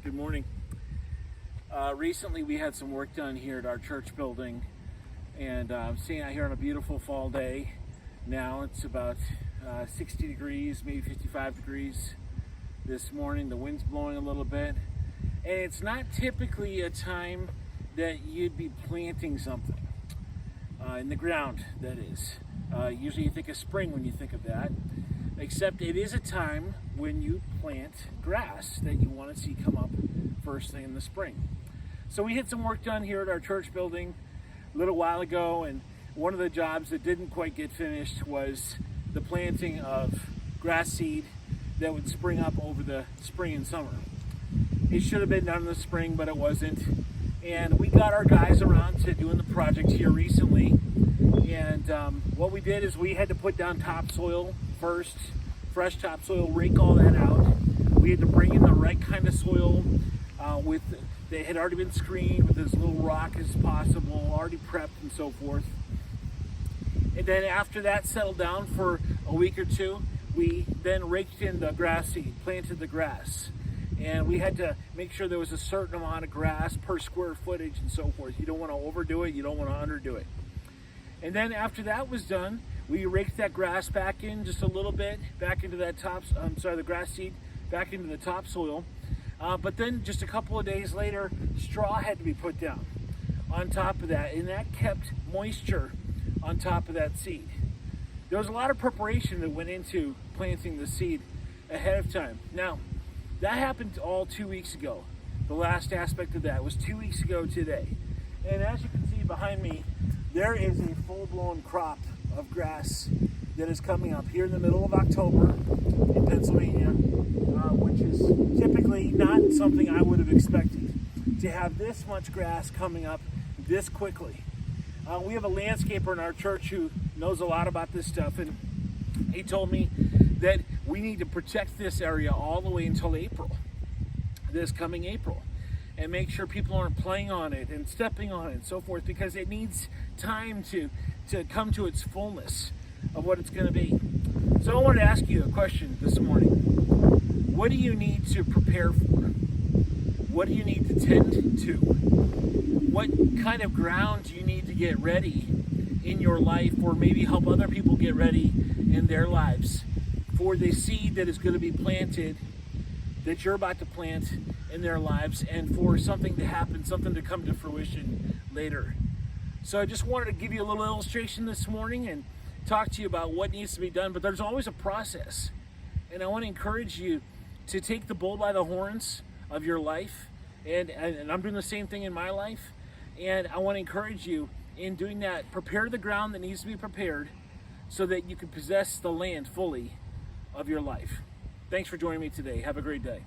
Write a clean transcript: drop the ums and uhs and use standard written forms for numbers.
Good morning. Recently we had some work done here at our church building, and I'm sitting out here on a beautiful fall day. Now it's about 60 degrees, maybe 55 degrees this morning. The wind's blowing a little bit, and it's not typically a time that you'd be planting something in the ground, that is. Usually you think of spring when you think of that, except it is a time when you plant grass that you want to see come up first thing in the spring. So we had some work done here at our church building a little while ago, and one of the jobs that didn't quite get finished was the planting of grass seed that would spring up over the spring and summer. It should have been done in the spring, but it wasn't. And we got our guys around to doing the project here recently. And what we did is we had to put down topsoil first, fresh topsoil, rake all that out. We had to bring in the right kind of soil that had already been screened with as little rock as possible, already prepped and so forth. And then after that settled down for a week or two, we then raked in the grass seed, planted the grass. And we had to make sure there was a certain amount of grass per square footage and so forth. You don't want to overdo it, you don't want to underdo it. And then after that was done, we raked that grass back in just a little bit, back into that the grass seed, back into the topsoil. But then just a couple of days later, straw had to be put down on top of that, and that kept moisture on top of that seed. There was a lot of preparation that went into planting the seed ahead of time. Now, that happened all 2 weeks ago. The last aspect of that was 2 weeks ago today. And as you can see behind me, there is a full-blown crop of grass that is coming up here in the middle of October in Pennsylvania, which is typically not something I would have expected, to have this much grass coming up this quickly. We have a landscaper in our church who knows a lot about this stuff, and he told me that we need to protect this area all the way until April, this coming April, and make sure people aren't playing on it and stepping on it and so forth, because it needs time to come to its fullness of what it's going to be. So I wanted to ask you a question this morning. What do you need to prepare for? What do you need to tend to? What kind of ground do you need to get ready in your life, or maybe help other people get ready in their lives for the seed that is going to be planted, that you're about to plant in their lives, and for something to happen, something to come to fruition later? So I just wanted to give you a little illustration this morning and talk to you about what needs to be done, but there's always a process. And I want to encourage you to take the bull by the horns of your life, and I'm doing the same thing in my life, and I want to encourage you in doing that. Prepare the ground that needs to be prepared so that you can possess the land fully of your life. Thanks for joining me today. Have a great day.